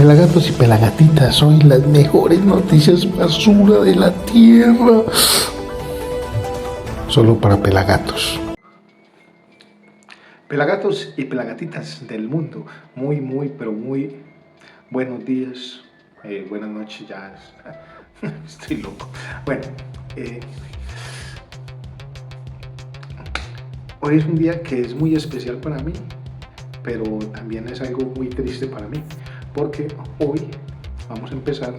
Pelagatos y pelagatitas, hoy las mejores noticias basura de la tierra. Solo para pelagatos. Pelagatos y pelagatitas del mundo, pero muy buenos días, buenas noches, ya estoy loco. Bueno, hoy es un día que es muy especial para mí, pero también es algo muy triste para mí, porque hoy vamos a empezar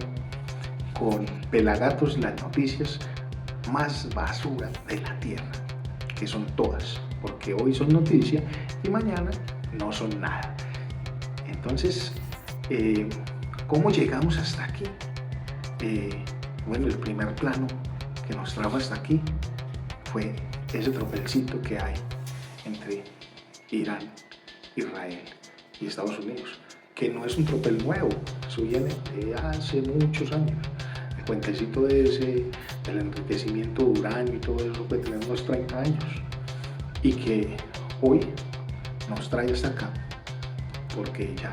con Pelagatos, las noticias más basura de la tierra, que son todas, porque hoy son noticia y mañana no son nada. Entonces, ¿cómo llegamos hasta aquí? Bueno, el primer plano que nos trajo hasta aquí fue ese tropelcito que hay entre Irán, Israel y Estados Unidos, que no es un tropel nuevo, eso viene de hace muchos años. El cuentecito ese del enriquecimiento de uranio y todo eso puede tener unos 30 años y que hoy nos trae hasta acá porque ya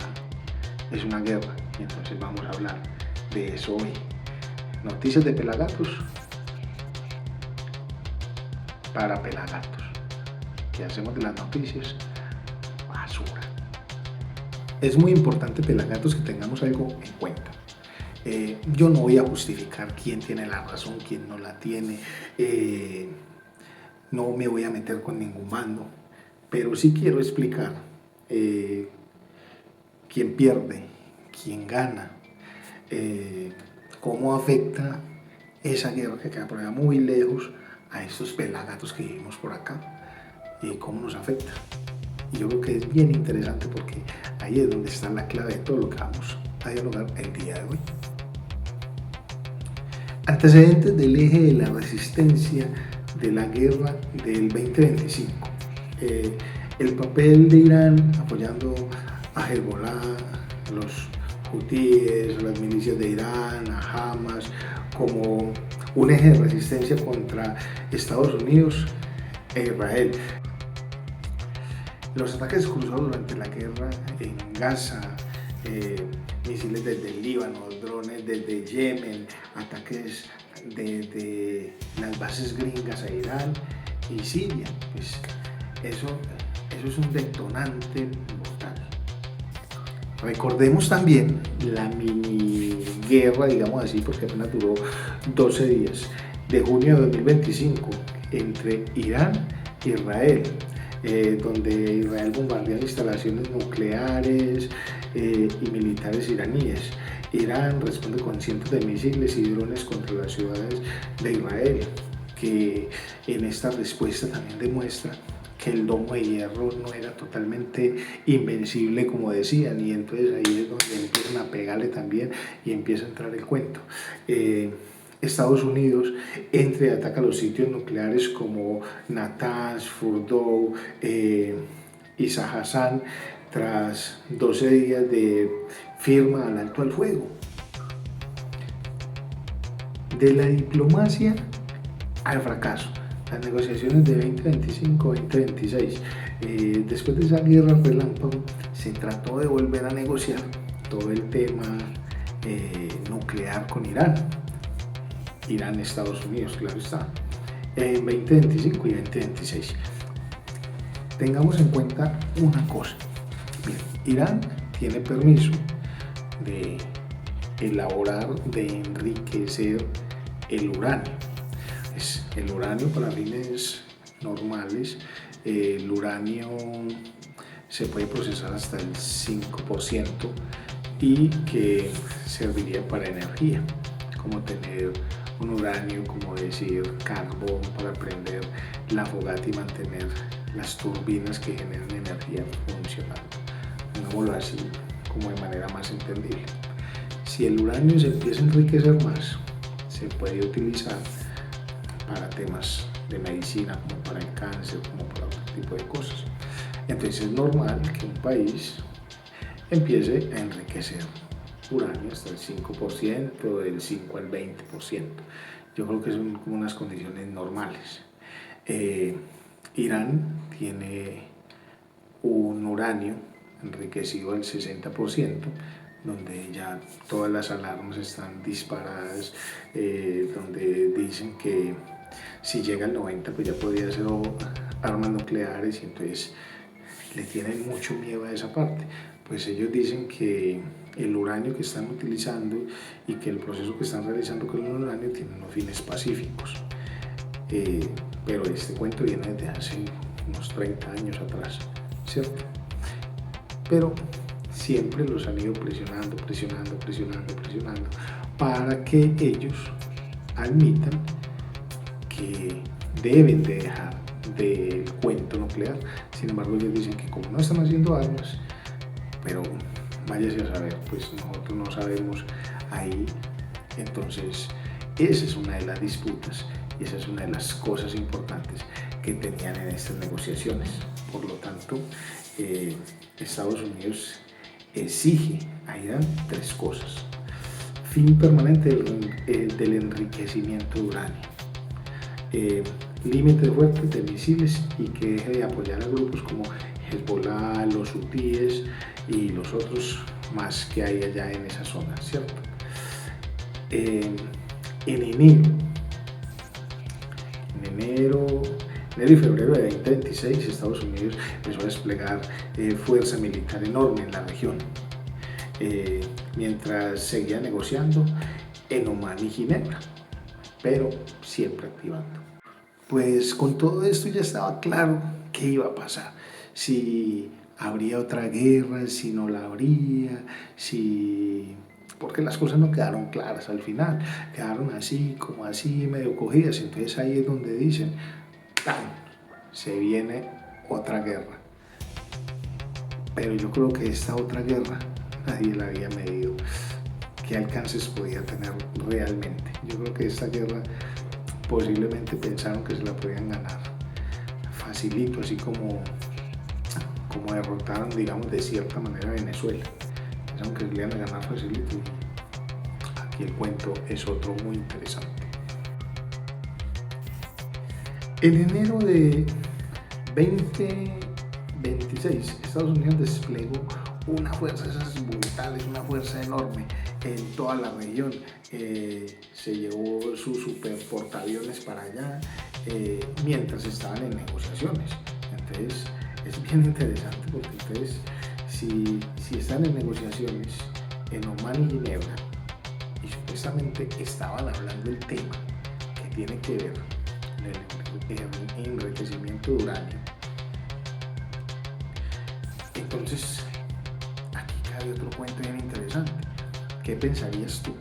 es una guerra y entonces vamos a hablar de eso hoy. Noticias de pelagatos para pelagatos, que hacemos de las noticias basura. Es muy importante, pelagatos, que tengamos algo en cuenta. Yo no voy a justificar quién tiene la razón, quién no la tiene, no me voy a meter con ningún bando, pero sí quiero explicar quién pierde, quién gana, cómo afecta esa guerra que queda por allá muy lejos a estos pelagatos que vivimos por acá y cómo nos afecta. Y yo creo que es bien interesante porque ahí es donde está la clave de todo lo que vamos a dialogar el día de hoy. Antecedentes del eje de la resistencia de la guerra del 2025. El papel de Irán apoyando a Hezbollah, a los hutíes, a las milicias de Irán, a Hamas, como un eje de resistencia contra Estados Unidos e Israel. Los ataques cruzados durante la guerra en Gaza, misiles desde el Líbano, drones desde Yemen, ataques desde las bases gringas a Irán y Siria, pues eso es un detonante mortal. Recordemos también la mini guerra, digamos así, porque apenas duró 12 días, de junio de 2025 entre Irán e Israel, donde Israel bombardea instalaciones nucleares y militares iraníes. Irán responde con cientos de misiles y drones contra las ciudades de Israel, que en esta respuesta también demuestra que el domo de hierro no era totalmente invencible como decían, y entonces ahí es donde empiezan a pegarle también y empieza a entrar el cuento. Estados Unidos entra y ataca los sitios nucleares como Natanz, Fordow y Sajasán tras 12 días de firma al alto al fuego. De la diplomacia al fracaso. Las negociaciones de 2025-2026. Después de esa guerra relámpago, se trató de volver a negociar todo el tema nuclear con Irán. Irán, Estados Unidos, claro está, en 2025 y 2026. Tengamos en cuenta una cosa. Bien, Irán tiene permiso de elaborar, de enriquecer el uranio. El uranio para fines normales, el uranio se puede procesar hasta el 5% y que serviría para energía, como tener un uranio, como decir, carbón para prender la fogata y mantener las turbinas que generan energía funcionando. Pongámoslo así, como de manera más entendible. Si el uranio se empieza a enriquecer más, se puede utilizar para temas de medicina, como para el cáncer, como para otro tipo de cosas. Entonces es normal que un país empiece a enriquecer uranio hasta el 5%, del 5 al 20%. Yo creo que son como unas condiciones normales. Irán tiene un uranio enriquecido al 60%, donde ya todas las alarmas están disparadas, donde dicen que si llega al 90 pues ya podría ser armas nucleares, y entonces le tienen mucho miedo a esa parte. Pues ellos dicen que el uranio que están utilizando y que el proceso que están realizando con el uranio tiene unos fines pacíficos. Pero este cuento viene desde hace unos 30 años atrás, ¿cierto? Pero siempre los han ido presionando para que ellos admitan que deben de dejar del cuento nuclear. Sin embargo, ellos dicen que como no están haciendo armas, pero váyase a saber, pues nosotros no sabemos ahí. Entonces, esa es una de las disputas y esa es una de las cosas importantes que tenían en estas negociaciones. Por lo tanto, Estados Unidos exige a Irán 3 cosas: fin permanente del enriquecimiento de uranio, límites fuertes de misiles y que deje de apoyar a grupos como Hezbollah, los hutíes y los otros más que hay allá en esa zona, ¿cierto? En enero y febrero de 2026, Estados Unidos empezó a desplegar fuerza militar enorme en la región, mientras seguía negociando en Omán y Ginebra, pero siempre activando. Pues con todo esto ya estaba claro qué iba a pasar, si habría otra guerra, si no la habría, porque las cosas no quedaron claras al final, quedaron así, como así, medio cogidas. Entonces ahí es donde dicen, ¡tan!, se viene otra guerra. Pero yo creo que esta otra guerra nadie la había medido qué alcances podía tener realmente. Yo creo que esta guerra posiblemente pensaron que se la podían ganar facilito, así como derrotaron, digamos, de cierta manera a Venezuela. Pensaron que se le iban a ganar facilito. Aquí el cuento es otro muy interesante. En enero de 2026, Estados Unidos desplegó una fuerza, esas brutales, una fuerza enorme en toda la región. Se llevó sus super portaaviones para allá, mientras estaban en negociaciones. Entonces es bien interesante, porque entonces si están en negociaciones en Omán y Ginebra y supuestamente estaban hablando del tema que tiene que ver con el enriquecimiento de uranio, entonces aquí cabe otro cuento bien interesante. ¿Qué pensarías tú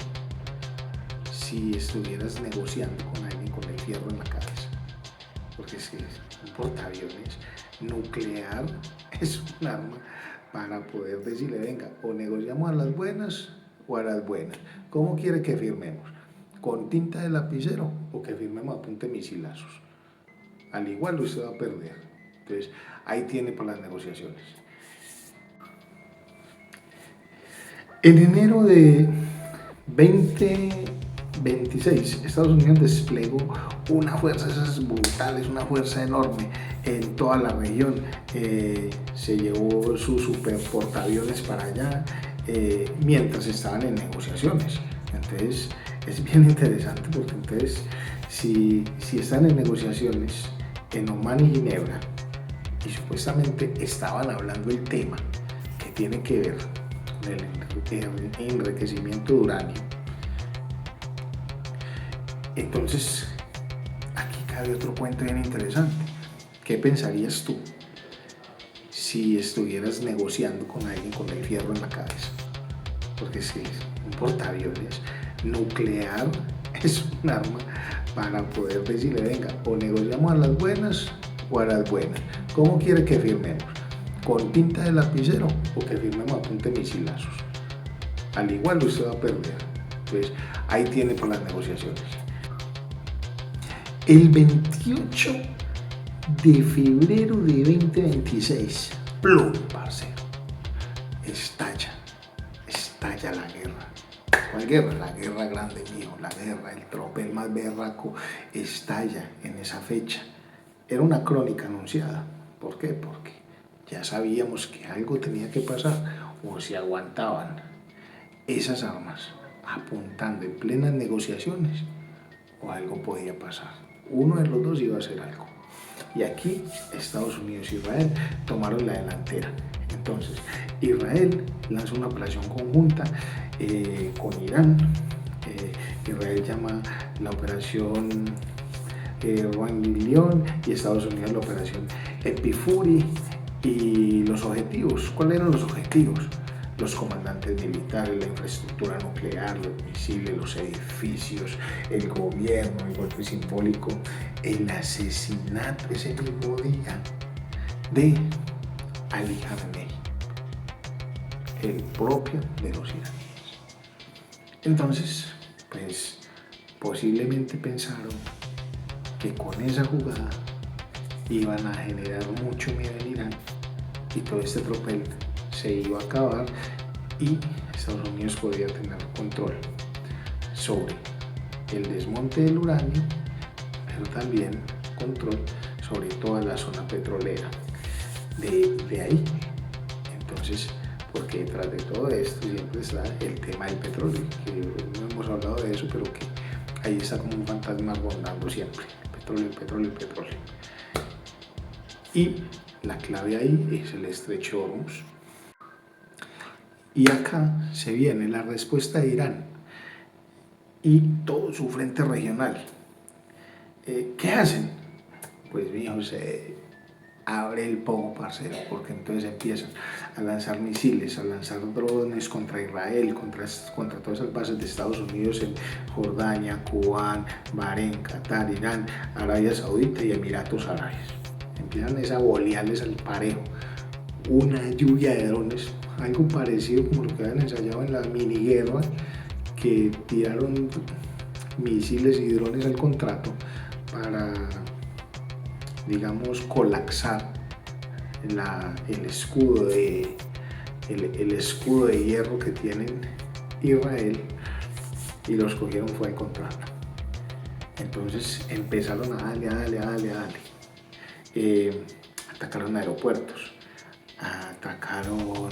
si estuvieras negociando con alguien con el fierro en la cabeza? Porque es que un portaaviones nuclear es un arma para poder decirle, venga, o negociamos a las buenas o a las buenas. ¿Cómo quiere que firmemos? ¿Con tinta de lapicero o que firmemos a punta de misilazos? Al igual usted va a perder. Entonces, ahí tiene para las negociaciones. En enero de 2026, Estados Unidos desplegó una fuerza, esas brutales, una fuerza enorme en toda la región. Se llevó sus super portaaviones para allá, mientras estaban en negociaciones. Entonces es bien interesante, porque entonces si están en negociaciones en Omán y Ginebra y supuestamente estaban hablando del tema que tiene que ver con el enriquecimiento de uranio, entonces aquí cabe otro cuento bien interesante. ¿Qué pensarías tú si estuvieras negociando con alguien con el fierro en la cabeza? Porque es que un portaaviones nuclear es un arma para poder decirle, venga, o negociamos a las buenas o a las buenas. ¿Cómo quiere que firmemos? ¿Con tinta de lapicero o que firmemos a punta de misilazos? Al igual usted va a perder. Entonces ahí tiene por las negociaciones. El 28 de febrero de 2026, ¡plum!, parcero, estalla la guerra. ¿Cuál guerra? La guerra grande, mijo, la guerra, el tropel más berraco estalla en esa fecha. Era una crónica anunciada. ¿Por qué? Porque ya sabíamos que algo tenía que pasar, o se aguantaban esas armas apuntando en plenas negociaciones, o algo podía pasar. Uno de los dos iba a hacer algo. Y aquí Estados Unidos e Israel tomaron la delantera. Entonces, Israel lanza una operación conjunta con Irán. Israel llama la operación Rangillion y Estados Unidos la operación Epifuri. Y los objetivos, ¿cuáles eran los objetivos? Los comandantes militares, la infraestructura nuclear, los misiles, los edificios, el gobierno, el golpe simbólico, el asesinato ese mismo día de Ali Khamenei, el propio de los iraníes. Entonces, pues posiblemente pensaron que con esa jugada iban a generar mucho miedo en Irán y todo este tropel se iba a acabar y Estados Unidos podía tener control sobre el desmonte del uranio, pero también control sobre toda la zona petrolera de ahí. Entonces, porque detrás de todo esto siempre está el tema del petróleo, que no hemos hablado de eso, pero que ahí está como un fantasma rondando siempre, petróleo, petróleo, petróleo. Y la clave ahí es el estrecho de Hormuz. Y acá se viene la respuesta de Irán y todo su frente regional. ¿Qué hacen? Pues mijo, se abre el pogo, parcero, porque entonces empiezan a lanzar misiles, a lanzar drones contra Israel, contra todas esas bases de Estados Unidos en Jordania, Kuwait, Bahrein, Qatar, Irán, Arabia Saudita y Emiratos Árabes. Empiezan a bolearles al parejo una lluvia de drones, algo parecido como lo que habían ensayado en la miniguerra, que tiraron misiles y drones al contrato para, digamos, colapsar el escudo de hierro que tienen Israel, y los cogieron fue al contrato. Entonces empezaron a darle. Atacaron aeropuertos, atacaron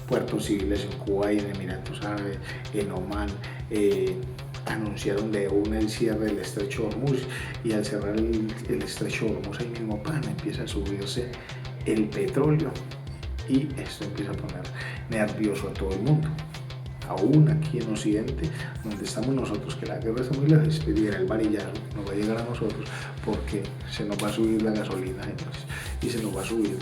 puertos civiles en Cuba y en Emiratos Árabes, en Omán, anunciaron de una el cierre del estrecho de Hormuz, y al cerrar el estrecho de Hormuz ahí mismo empieza a subirse el petróleo y esto empieza a poner nervioso a todo el mundo. Aún aquí en Occidente, donde estamos nosotros, que la guerra está muy lejos, viene el varillazo, nos va a llegar a nosotros porque se nos va a subir la gasolina y se nos va a subir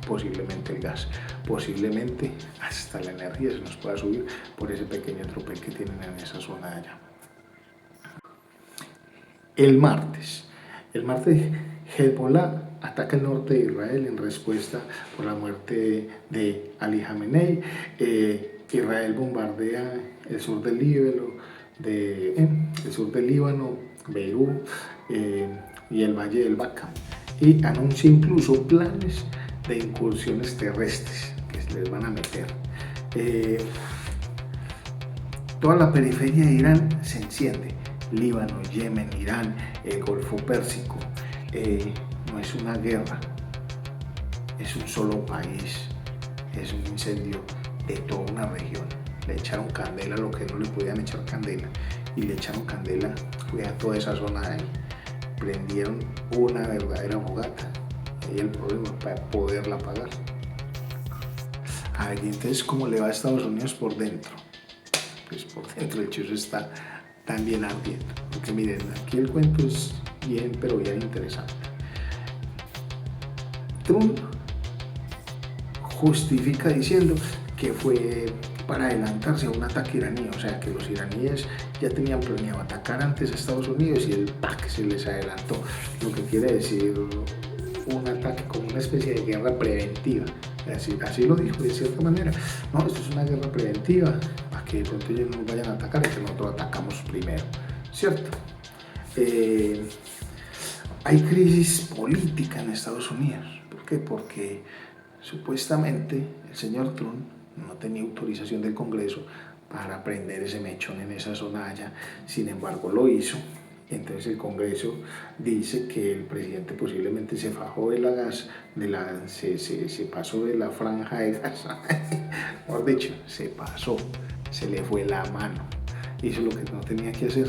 posiblemente el gas, posiblemente hasta la energía se nos pueda subir por ese pequeño tropel que tienen en esa zona de allá. El martes Hezbollah ataca el norte de Israel en respuesta por la muerte de Ali Khamenei. Israel bombardea el sur del Líbano, Beirut y el Valle del Baca, y anuncia incluso planes de incursiones terrestres que se les van a meter. Toda la periferia de Irán se enciende. Líbano, Yemen, Irán, el Golfo Pérsico. No es una guerra, es un solo país, es un incendio de toda una región. Le echaron candela a lo que no le podían echar candela, y le echaron candela fue a toda esa zona de ahí. Prendieron una verdadera fogata, y el problema para poderla apagar. Y entonces, ¿cómo le va a Estados Unidos por dentro? Pues por dentro el chuzo está también ardiendo, porque miren, aquí el cuento es bien, pero bien interesante. Trump justifica diciendo que fue para adelantarse a un ataque iraní, o sea que los iraníes ya tenían planeado atacar antes a Estados Unidos y el PAC se les adelantó, lo que quiere decir un ataque como una especie de guerra preventiva. Así lo dijo de cierta manera. No, esto es una guerra preventiva, para que de pronto ellos no vayan a atacar y que nosotros atacamos primero, ¿cierto? Hay crisis política en Estados Unidos. ¿Por qué? Porque supuestamente el señor Trump no tenía autorización del Congreso para prender ese mechón en esa zona allá, sin embargo lo hizo. Entonces el Congreso dice que el presidente posiblemente se fajó de la gas, se pasó de la franja de gas, mejor dicho, se pasó se le fue la mano, hizo lo que no tenía que hacer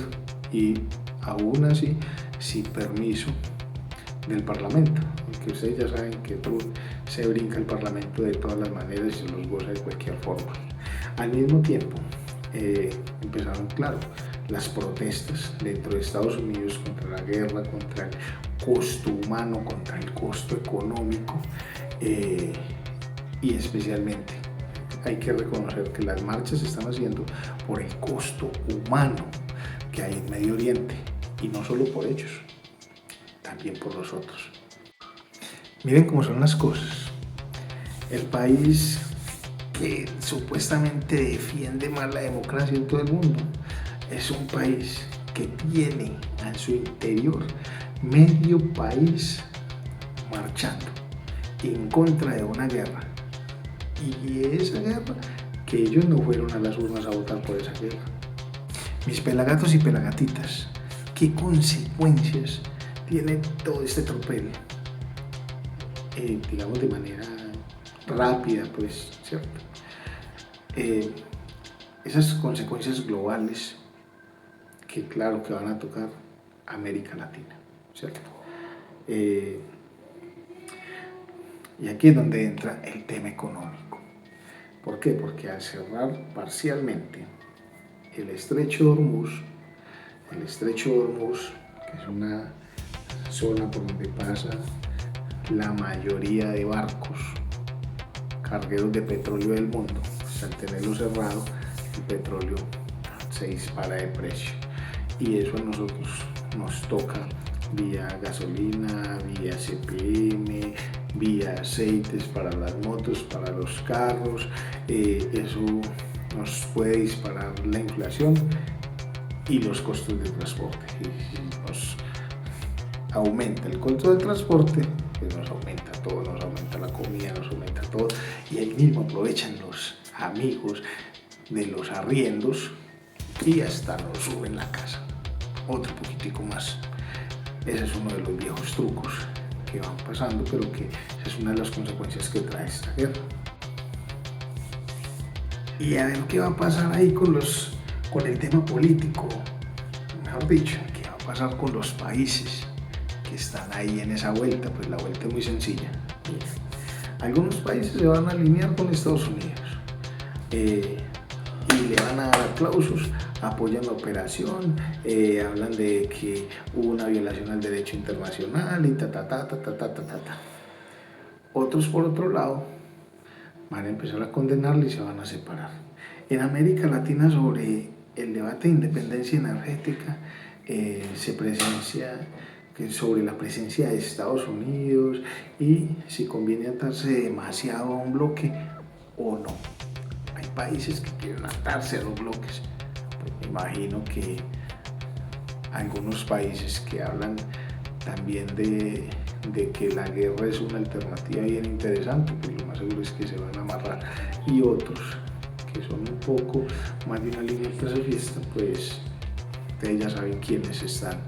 y aún así sin permiso del Parlamento, porque ustedes ya saben que Trump se brinca el Parlamento de todas las maneras y se los goza de cualquier forma. Al mismo tiempo, empezaron, claro, las protestas dentro de Estados Unidos contra la guerra, contra el costo humano, contra el costo económico, y especialmente hay que reconocer que las marchas se están haciendo por el costo humano que hay en Medio Oriente, y no solo por ellos, también por los otros. Miren cómo son las cosas. El país que supuestamente defiende más la democracia en todo el mundo es un país que tiene en su interior medio país marchando en contra de una guerra, y esa guerra que ellos no fueron a las urnas a votar por esa guerra. Mis pelagatos y pelagatitas, ¿qué consecuencias tiene todo este tropel? Digamos de manera rápida, pues, ¿cierto? Esas consecuencias globales que claro que van a tocar América Latina, ¿cierto? Y aquí es donde entra el tema económico. ¿Por qué? Porque al cerrar parcialmente el estrecho de Hormuz, que es una zona por donde pasa la mayoría de barcos cargueros de petróleo del mundo, pues al tenerlo cerrado, el petróleo se dispara de precio, y eso a nosotros nos toca vía gasolina, vía CPM, vía aceites para las motos, para los carros. Eso nos puede disparar la inflación y los costos de transporte. Y nos aumenta el costo del transporte, pues nos aumenta todo, nos aumenta la comida, nos aumenta todo, y ahí mismo aprovechan los amigos de los arriendos y hasta nos suben la casa otro poquitico más. Ese es uno de los viejos trucos que van pasando, pero que es una de las consecuencias que trae esta guerra. Y a ver qué va a pasar ahí con el tema político, mejor dicho, qué va a pasar con los países que están ahí en esa vuelta. Pues la vuelta es muy sencilla. Algunos países se van a alinear con Estados Unidos y le van a dar aplausos, apoyan la operación, hablan de que hubo una violación al derecho internacional y ta. Otros, por otro lado, van a empezar a condenarle y se van a separar. En América Latina, sobre el debate de independencia energética, se presencia sobre la presencia de Estados Unidos y si conviene atarse demasiado a un bloque o no. Hay países que quieren atarse a los bloques. Pues me imagino que algunos países que hablan también de que la guerra es una alternativa bien interesante, pues lo más seguro es que se van a amarrar, y otros que son un poco más de una línea pacifista, pues ustedes ya saben quiénes están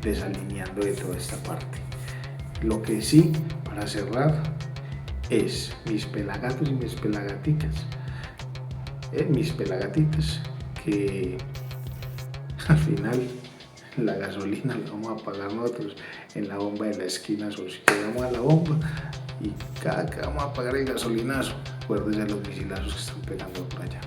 desalineando de toda esta parte. Lo que sí, para cerrar, es mis pelagatos y mis pelagatitas, que al final la gasolina la vamos a pagar nosotros en la bomba de la esquina. Si llegamos a la bomba y cada que vamos a pagar el gasolinazo, acuérdense de los misilazos que están pegando por allá.